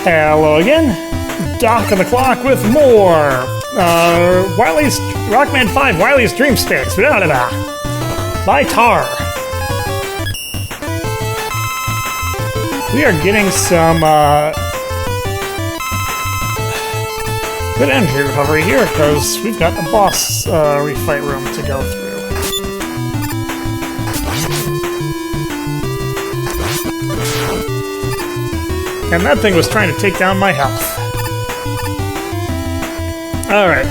Hello again. Doc on the clock with more. Wily's Rockman 5, Wily's Dream Sticks. Blah, blah, blah. By Tar. We are getting some good energy recovery here because we've got a boss refight room to go through. And that thing was trying to take down my health. Alright.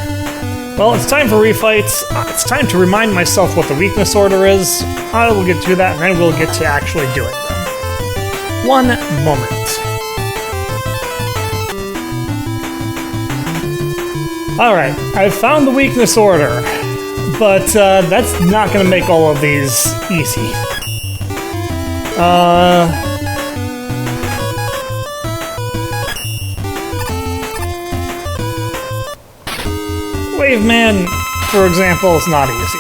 Well, it's time for refights. It's time to remind myself what the weakness order is. I will get to that, and then we'll get to actually doing them. One moment. Alright, I've found the weakness order. But that's not going to make all of these easy. Wave Man, for example, is not easy.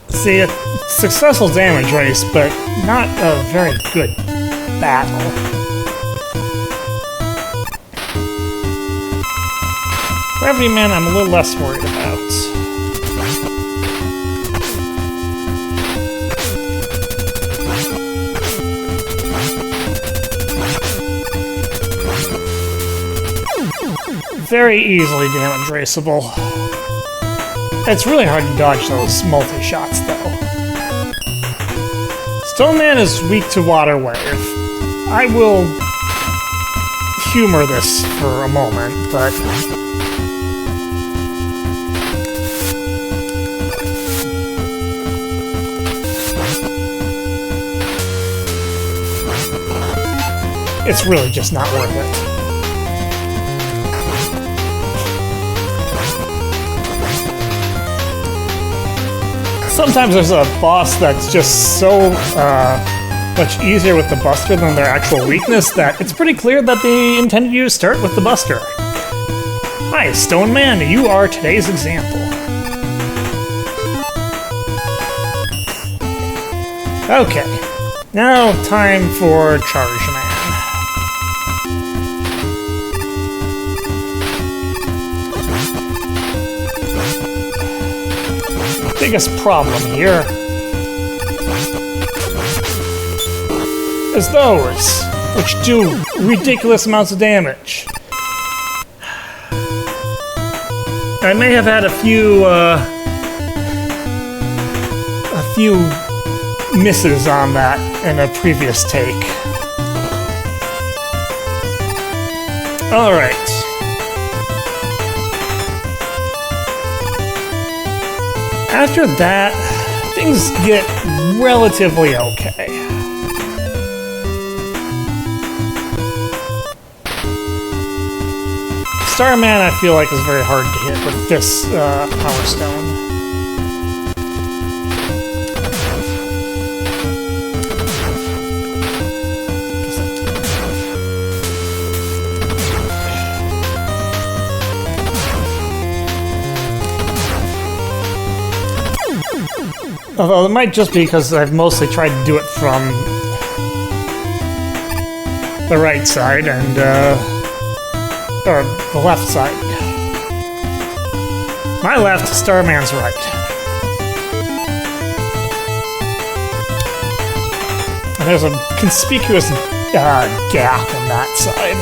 See, a successful damage race, but not a very good battle. Gravity Man, I'm a little less worried about. Very easily damage raceable. It's really hard to dodge those multi-shots, though. Stone Man is weak to Water Wave. I will humor this for a moment, but... it's really just not worth it. Sometimes there's a boss that's just so much easier with the Buster than their actual weakness that it's pretty clear that they intended you to start with the Buster. Hi, Stone Man, you are today's example. Okay, now time for Charge Man. Biggest problem here is those which do ridiculous amounts of damage. I may have had a few misses on that in a previous take. All right. After that, things get relatively okay. Starman, I feel like, is very hard to hit with this Power Stone. Although it might just be because I've mostly tried to do it from the right side and, or the left side. My left, Starman's right. And there's a conspicuous gap on that side.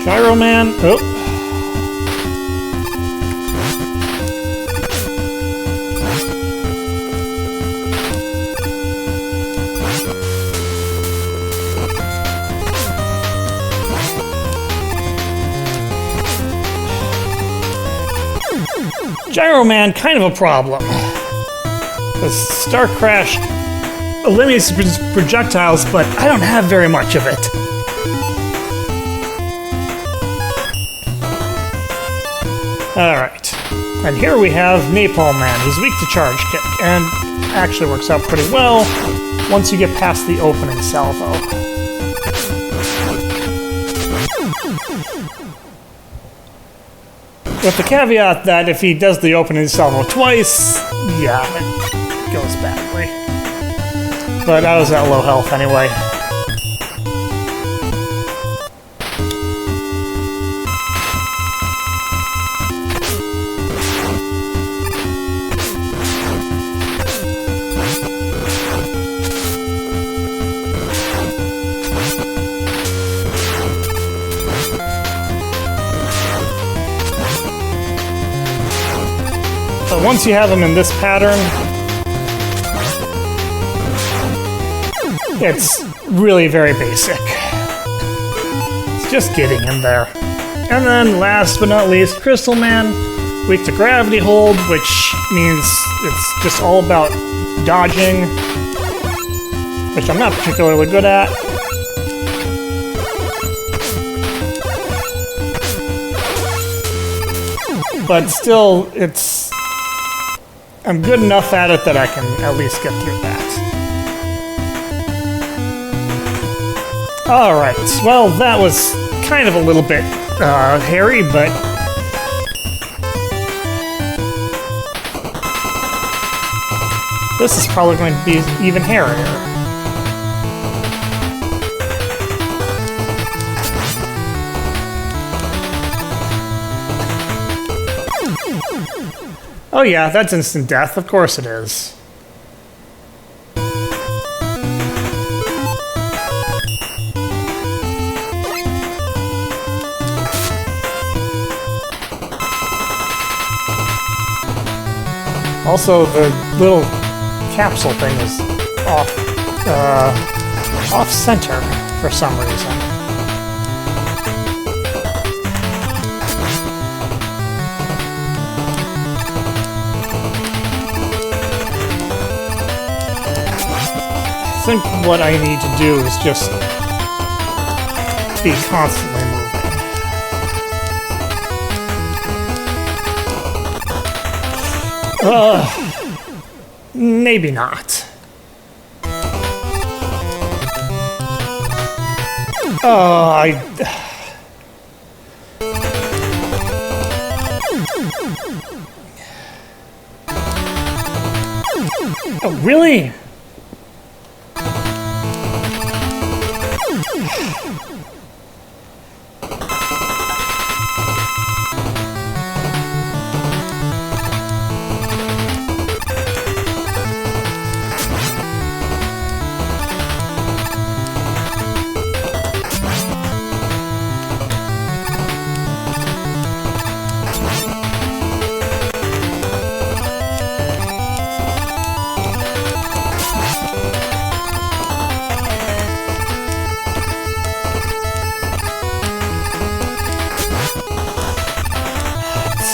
Gyro Man, oh. Gyro Man, kind of a problem. The Star Crash eliminates projectiles, but I don't have very much of it. Alright. I And here we have Napalm Man. He's weak to charge kick, and actually works out pretty well once you get past the opening salvo. With the caveat that if he does the opening salvo twice, yeah, it goes badly. But I was at low health anyway. But once you have him in this pattern, it's really very basic. It's just getting him there. And then last but not least, Crystal Man, weak to gravity hold, which means it's just all about dodging, which I'm not particularly good at. But still, I'm good enough at it that I can at least get through that. Alright, well, that was kind of a little bit hairy, but this is probably going to be even hairier. Oh yeah, that's instant death. Of course it is. Also, the little capsule thing is off center for some reason. I think what I need to do is just be constantly moving. Maybe not. Oh, Oh, really?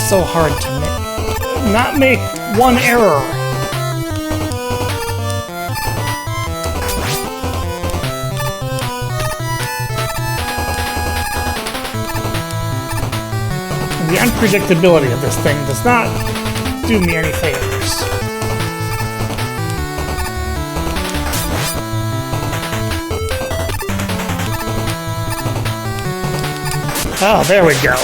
So hard to not make one error. And the unpredictability of this thing does not do me any favors. Oh, there we go.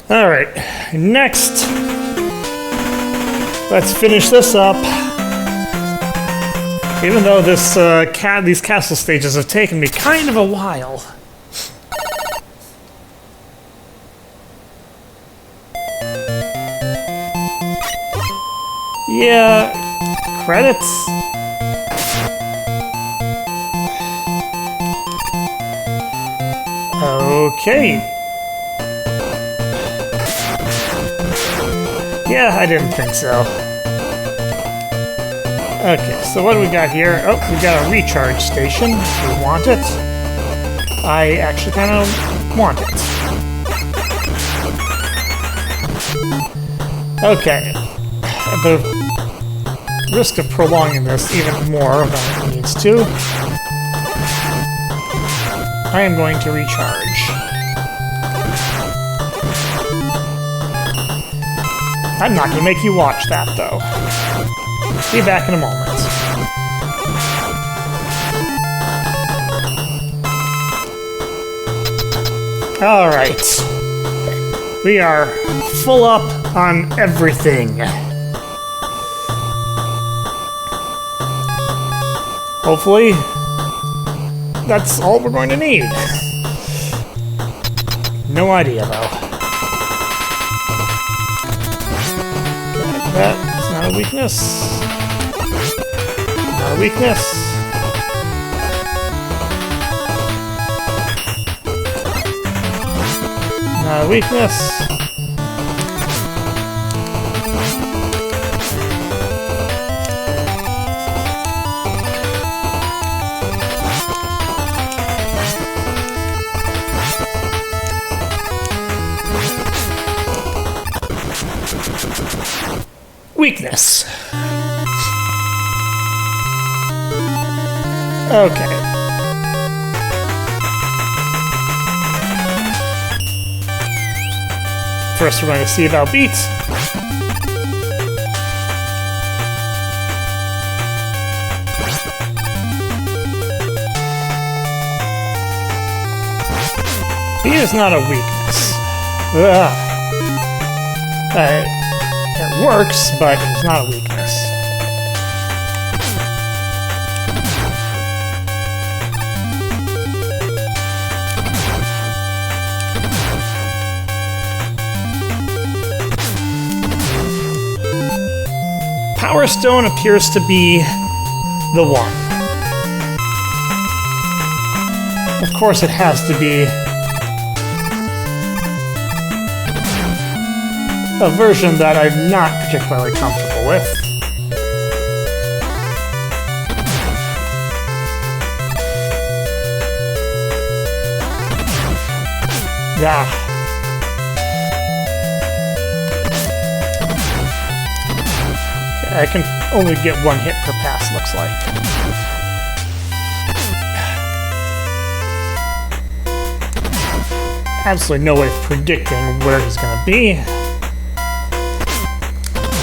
Alright, next, let's finish this up. Even though this these castle stages have taken me kind of a while. Yeah, credits. Okay. Yeah, I didn't think so. Okay, so what do we got here? Oh, we got a recharge station. We want it. I actually kind of want it. Okay. The risk of prolonging this even more than it needs to. I am going to recharge. I'm not going to make you watch that, though. Be back in a moment. Alright. We are full up on everything. Hopefully, that's all we're going to need. No idea, though. That's not a weakness. Not a weakness. Not a weakness. Weakness. Okay. First, we're going to see about beats. He is not a weakness. It works, but it's not a weakness. Power Stone appears to be the one. Of course, it has to be a version that I'm not particularly comfortable with. Yeah. I can only get one hit per pass, looks like. Absolutely no way of predicting where he's going to be.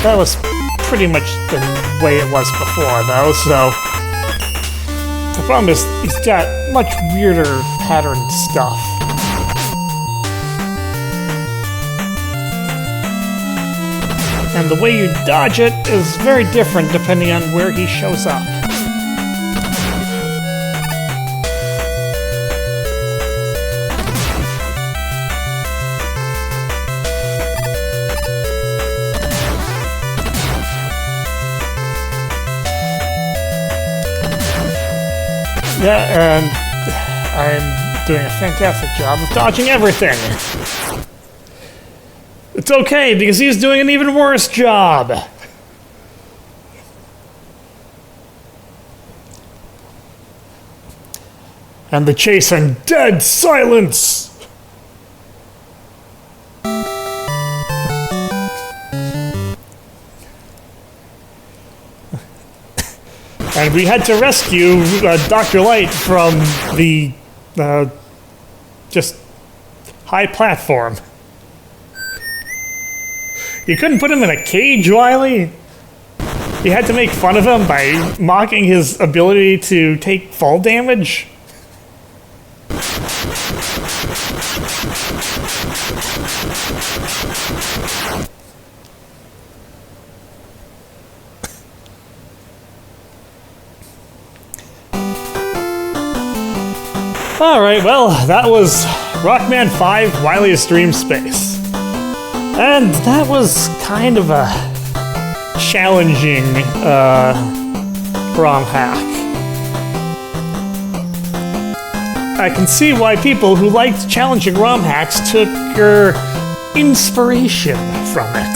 That was pretty much the way it was before, though, so... The problem is, he's got much weirder patterned stuff. And the way you dodge it is very different depending on where he shows up. Yeah, and I'm doing a fantastic job of dodging everything. It's okay, because he's doing an even worse job. And the chase in dead silence. And we had to rescue Dr. Light from the just high platform. You couldn't put him in a cage, Wily? You had to make fun of him by mocking his ability to take fall damage? Alright, well, that was Rockman 5 Wily's Dream Space. And that was kind of a challenging ROM hack. I can see why people who liked challenging ROM hacks took your inspiration from it.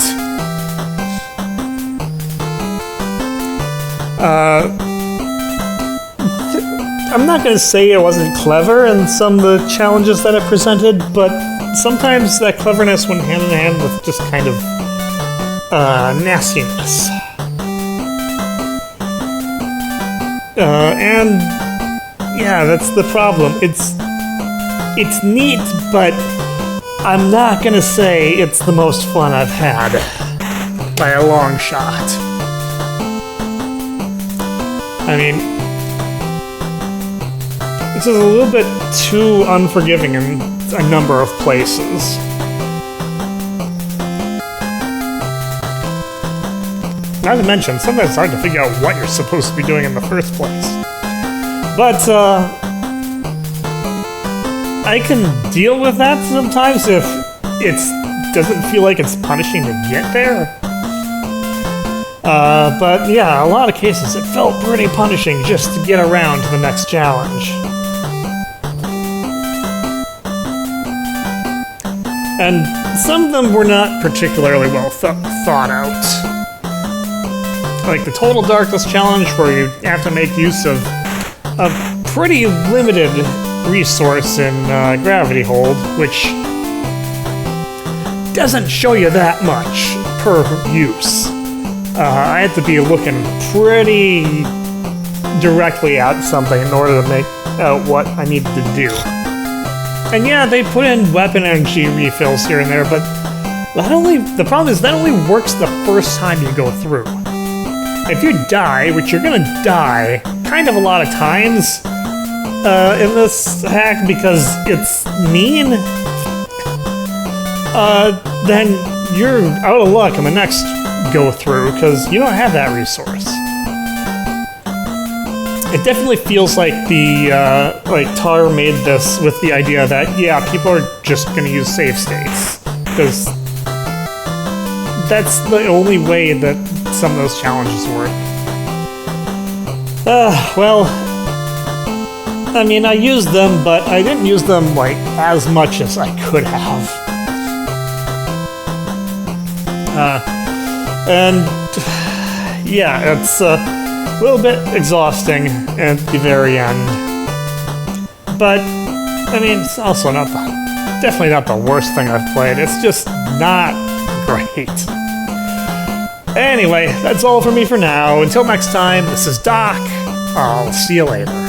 I'm not going to say it wasn't clever in some of the challenges that it presented, but sometimes that cleverness went hand in hand with just kind of nastiness. And yeah, that's the problem. It's It's neat, but I'm not gonna say it's the most fun I've had by a long shot. I mean, this is a little bit too unforgiving in a number of places. Not to mention, sometimes it's hard to figure out what you're supposed to be doing in the first place. But, I can deal with that sometimes if it doesn't feel like it's punishing to get there. But yeah, a lot of cases it felt pretty punishing just to get around to the next challenge. And some of them were not particularly well thought out. Like the Total Darkness challenge, where you have to make use of a pretty limited resource in Gravity Hold, which doesn't show you that much per use. I had to be looking pretty directly at something in order to make out what I needed to do. And yeah, they put in weapon energy refills here and there, but the problem is that only works the first time you go through. If you die, which you're gonna die kind of a lot of times in this hack because it's mean, then you're out of luck on the next go through because you don't have that resource. It definitely feels like like Tar made this with the idea that, yeah, people are just gonna use save states because that's the only way that some of those challenges work. Well, I mean, I used them, but I didn't use them, like, as much as I could have. And, yeah, it's a little bit exhausting at the very end. But, I mean, it's also definitely not the worst thing I've played. It's just not great. Anyway, that's all for me for now. Until next time, this is Doc. I'll see you later.